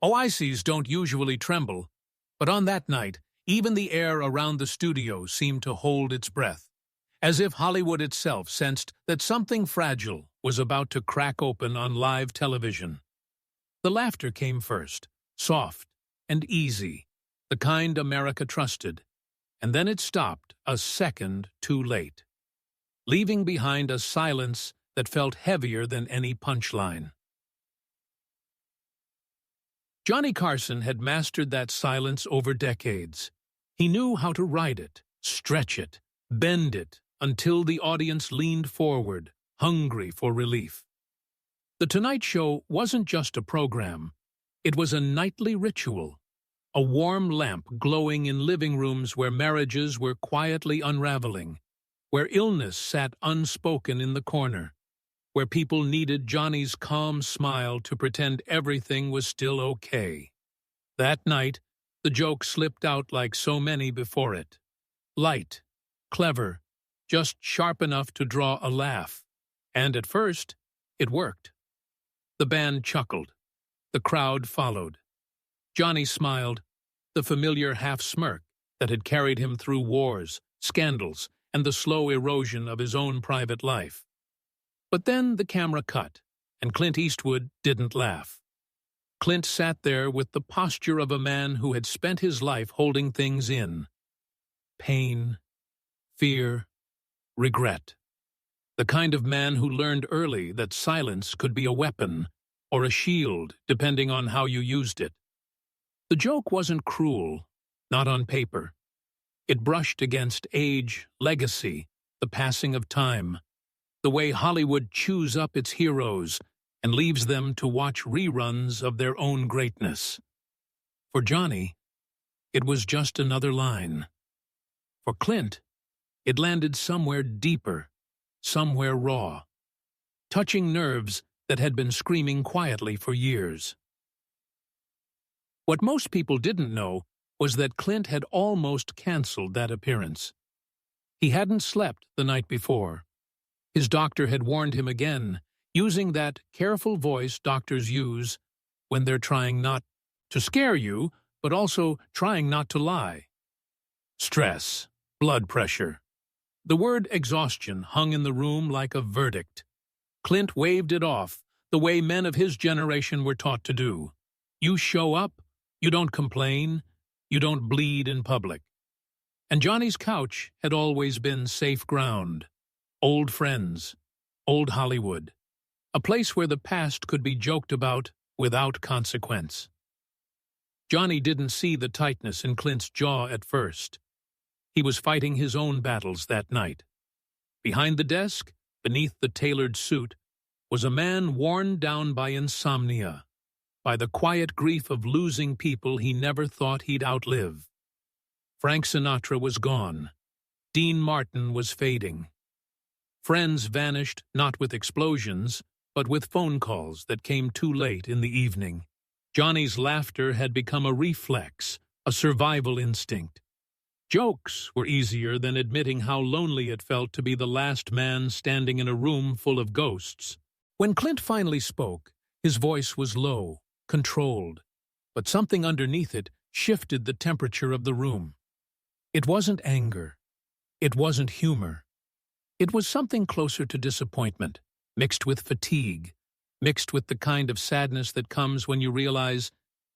Oases don't usually tremble, but on that night, even the air around the studio seemed to hold its breath, as if Hollywood itself sensed that something fragile was about to crack open on live television. The laughter came first, soft and easy, the kind America trusted, and then it stopped a second too late, leaving behind a silence that felt heavier than any punchline. Johnny Carson had mastered that silence over decades. He knew how to ride it, stretch it, bend it, until the audience leaned forward, hungry for relief. The Tonight Show wasn't just a program. It was a nightly ritual, a warm lamp glowing in living rooms where marriages were quietly unraveling, where illness sat unspoken in the corner, where people needed Johnny's calm smile to pretend everything was still okay. That night, the joke slipped out like so many before it. Light, clever, just sharp enough to draw a laugh. And at first, it worked. The band chuckled. The crowd followed. Johnny smiled, the familiar half-smirk that had carried him through wars, scandals, and the slow erosion of his own private life. But then the camera cut, and Clint Eastwood didn't laugh. Clint sat there with the posture of a man who had spent his life holding things in. Pain, fear, regret. The kind of man who learned early that silence could be a weapon or a shield, depending on how you used it. The joke wasn't cruel, not on paper. It brushed against age, legacy, the passing of time, the way Hollywood chews up its heroes and leaves them to watch reruns of their own greatness. For Johnny, it was just another line. For Clint, it landed somewhere deeper, somewhere raw, touching nerves that had been screaming quietly for years. What most people didn't know was that Clint had almost canceled that appearance. He hadn't slept the night before. His doctor had warned him again, using that careful voice doctors use when they're trying not to scare you, but also trying not to lie. Stress, blood pressure. The word exhaustion hung in the room like a verdict. Clint waved it off, the way men of his generation were taught to do. You show up, you don't complain, you don't bleed in public. And Johnny's couch had always been safe ground. Old friends, old Hollywood, a place where the past could be joked about without consequence. Johnny didn't see the tightness in Clint's jaw at first. He was fighting his own battles that night. Behind the desk, beneath the tailored suit, was a man worn down by insomnia, by the quiet grief of losing people he never thought he'd outlive. Frank Sinatra was gone. Dean Martin was fading. Friends vanished not with explosions, but with phone calls that came too late in the evening. Johnny's laughter had become a reflex, a survival instinct. Jokes were easier than admitting how lonely it felt to be the last man standing in a room full of ghosts. When Clint finally spoke, his voice was low, controlled, but something underneath it shifted the temperature of the room. It wasn't anger. It wasn't humor. It was something closer to disappointment, mixed with fatigue, mixed with the kind of sadness that comes when you realize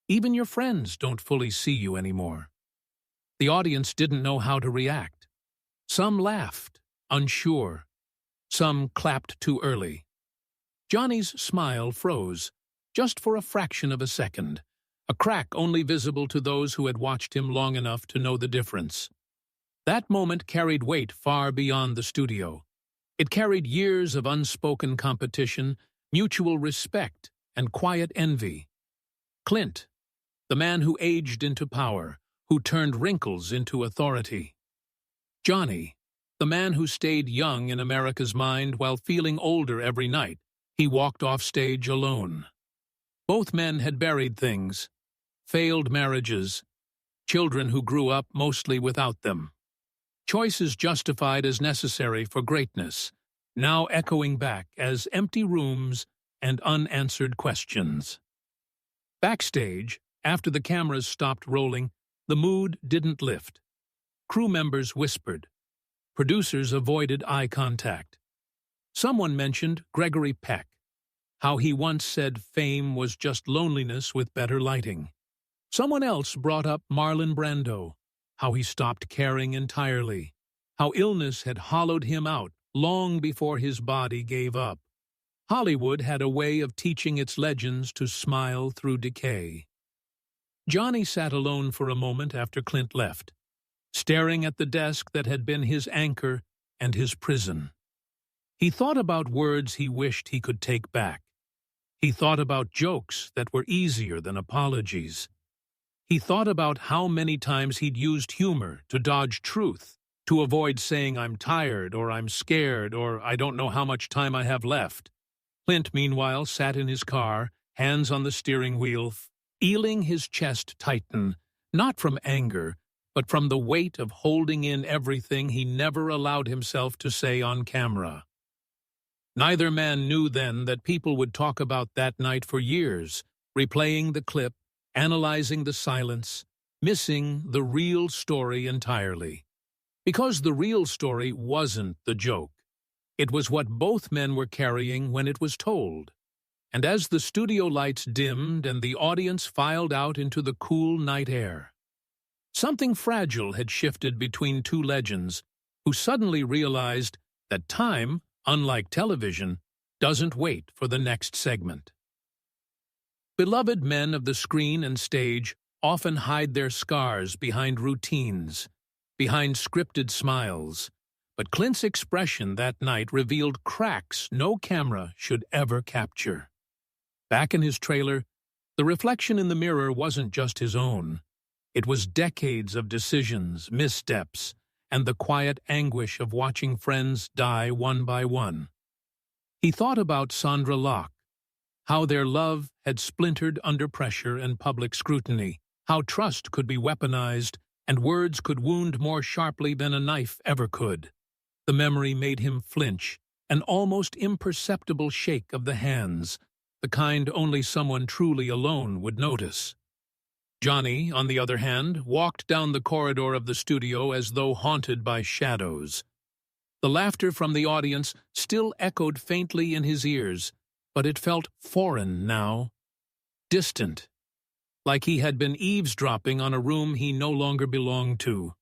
even your friends don't fully see you anymore. The audience didn't know how to react. Some laughed, unsure. Some clapped too early. Johnny's smile froze, just for a fraction of a second, a crack only visible to those who had watched him long enough to know the difference. That moment carried weight far beyond the studio. It carried years of unspoken competition, mutual respect, and quiet envy. Clint, the man who aged into power, who turned wrinkles into authority. Johnny, the man who stayed young in America's mind while feeling older every night. He walked off stage alone. Both men had buried things, failed marriages, children who grew up mostly without them. Choices justified as necessary for greatness, now echoing back as empty rooms and unanswered questions. Backstage, after the cameras stopped rolling, the mood didn't lift. Crew members whispered. Producers avoided eye contact. Someone mentioned Gregory Peck, how he once said fame was just loneliness with better lighting. Someone else brought up Marlon Brando, how he stopped caring entirely, how illness had hollowed him out long before his body gave up. Hollywood had a way of teaching its legends to smile through decay. Johnny sat alone for a moment after Clint left, staring at the desk that had been his anchor and his prison. He thought about words he wished he could take back. He thought about jokes that were easier than apologies. He thought about how many times he'd used humor to dodge truth, to avoid saying I'm tired or I'm scared or I don't know how much time I have left. Clint, meanwhile, sat in his car, hands on the steering wheel, feeling his chest tighten, not from anger, but from the weight of holding in everything he never allowed himself to say on camera. Neither man knew then that people would talk about that night for years, replaying the clip, analyzing the silence, missing the real story entirely. Because the real story wasn't the joke. It was what both men were carrying when it was told. And as the studio lights dimmed and the audience filed out into the cool night air, something fragile had shifted between two legends who suddenly realized that time, unlike television, doesn't wait for the next segment. Beloved men of the screen and stage often hide their scars behind routines, behind scripted smiles, but Clint's expression that night revealed cracks no camera should ever capture. Back in his trailer, the reflection in the mirror wasn't just his own. It was decades of decisions, missteps, and the quiet anguish of watching friends die one by one. He thought about Sandra Locke, how their love had splintered under pressure and public scrutiny, how trust could be weaponized and words could wound more sharply than a knife ever could. The memory made him flinch, an almost imperceptible shake of the hands, the kind only someone truly alone would notice. Johnny, on the other hand, walked down the corridor of the studio as though haunted by shadows. The laughter from the audience still echoed faintly in his ears, but it felt foreign now, distant, like he had been eavesdropping on a room he no longer belonged to.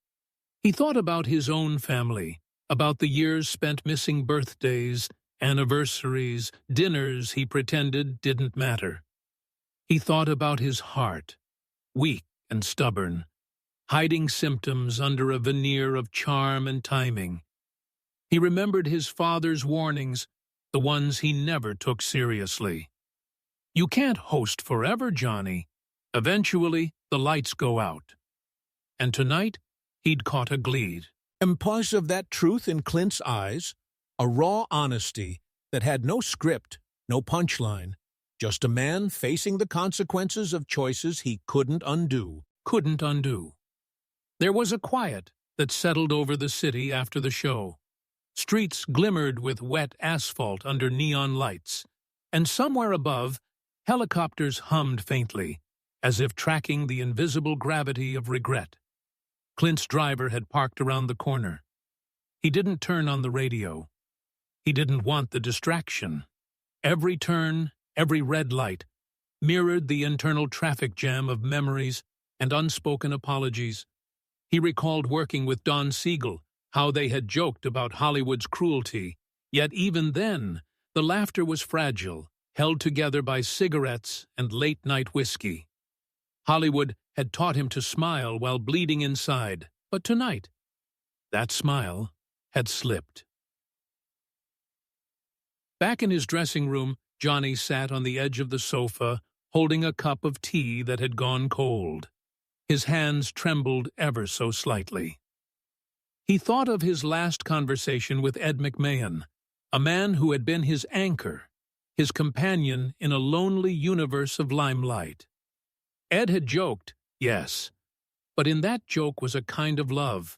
He thought about his own family, about the years spent missing birthdays, anniversaries, dinners he pretended didn't matter. He thought about his heart, weak and stubborn, hiding symptoms under a veneer of charm and timing. He remembered his father's warnings, the ones he never took seriously. You can't host forever, Johnny. Eventually, the lights go out. And tonight, he'd caught a gleam. Impulse of that truth in Clint's eyes, a raw honesty that had no script, no punchline, just a man facing the consequences of choices he couldn't undo. There was a quiet that settled over the city after the show. Streets glimmered with wet asphalt under neon lights, and somewhere above, helicopters hummed faintly, as if tracking the invisible gravity of regret. Clint's driver had parked around the corner. He didn't turn on the radio. He didn't want the distraction. Every turn, every red light, mirrored the internal traffic jam of memories and unspoken apologies. He recalled working with Don Siegel, how they had joked about Hollywood's cruelty, yet even then, the laughter was fragile, held together by cigarettes and late-night whiskey. Hollywood had taught him to smile while bleeding inside, but tonight, that smile had slipped. Back in his dressing room, Johnny sat on the edge of the sofa, holding a cup of tea that had gone cold. His hands trembled ever so slightly. He thought of his last conversation with Ed McMahon, a man who had been his anchor, his companion in a lonely universe of limelight. Ed had joked, yes, but in that joke was a kind of love,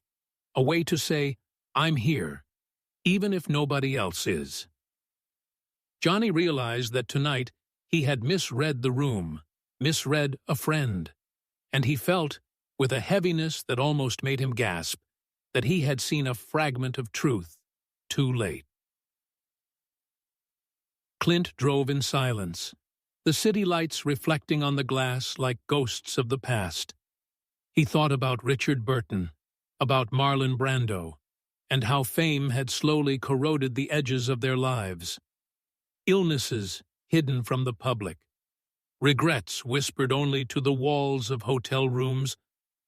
a way to say, I'm here, even if nobody else is. Johnny realized that tonight he had misread the room, misread a friend, and he felt, with a heaviness that almost made him gasp, that he had seen a fragment of truth too late. Clint drove in silence, the city lights reflecting on the glass like ghosts of the past. He thought about Richard Burton, about Marlon Brando, and how fame had slowly corroded the edges of their lives. Illnesses hidden from the public, regrets whispered only to the walls of hotel rooms,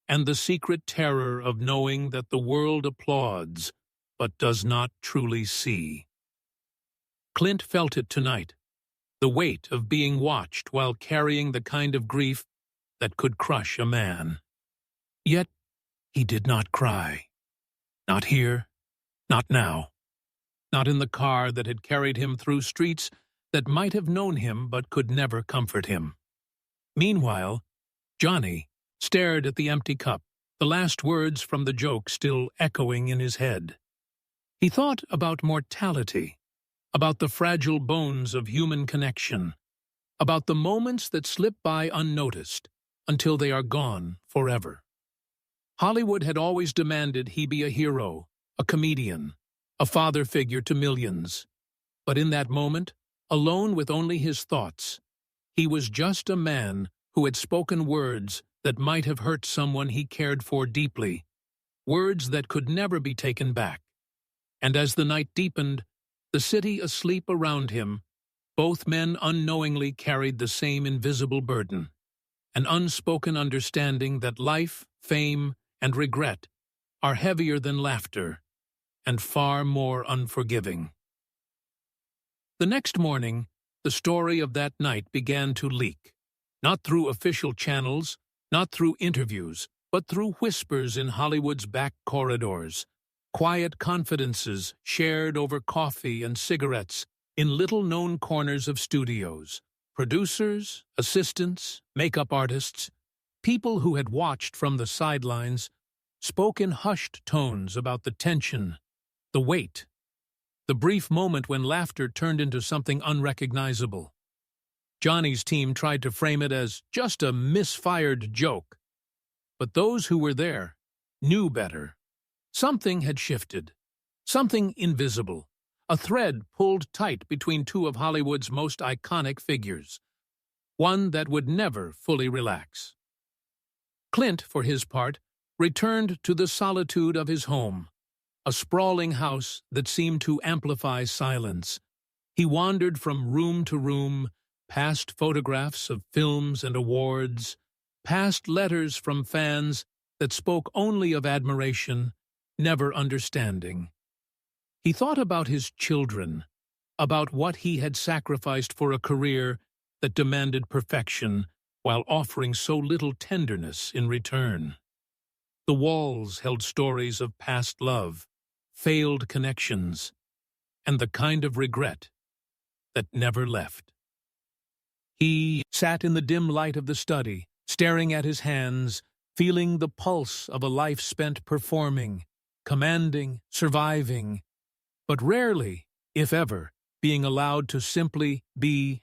and the secret terror of knowing that the world applauds but does not truly see. Clint felt it tonight, the weight of being watched while carrying the kind of grief that could crush a man. Yet he did not cry. Not here, not now. Not in the car that had carried him through streets that might have known him but could never comfort him. Meanwhile, Johnny stared at the empty cup, the last words from the joke still echoing in his head. He thought about mortality, about the fragile bones of human connection, about the moments that slip by unnoticed until they are gone forever. Hollywood had always demanded he be a hero, a comedian, a father figure to millions. But in that moment, alone with only his thoughts, he was just a man who had spoken words that might have hurt someone he cared for deeply, words that could never be taken back. And as the night deepened, the city asleep around him, both men unknowingly carried the same invisible burden, an unspoken understanding that life, fame, and regret are heavier than laughter and far more unforgiving. The next morning, the story of that night began to leak, not through official channels, not through interviews, but through whispers in Hollywood's back corridors, quiet confidences shared over coffee and cigarettes in little-known corners of studios. Producers, assistants, makeup artists, people who had watched from the sidelines, spoke in hushed tones about the tension, the weight, the brief moment when laughter turned into something unrecognizable. Johnny's team tried to frame it as just a misfired joke, but those who were there knew better. Something had shifted, something invisible, a thread pulled tight between two of Hollywood's most iconic figures, one that would never fully relax. Clint, for his part, returned to the solitude of his home, a sprawling house that seemed to amplify silence. He wandered from room to room, past photographs of films and awards, past letters from fans that spoke only of admiration, never understanding. He thought about his children, about what he had sacrificed for a career that demanded perfection while offering so little tenderness in return. The walls held stories of past love, failed connections, and the kind of regret that never left. He sat in the dim light of the study, staring at his hands, feeling the pulse of a life spent performing, commanding, surviving, but rarely, if ever, being allowed to simply be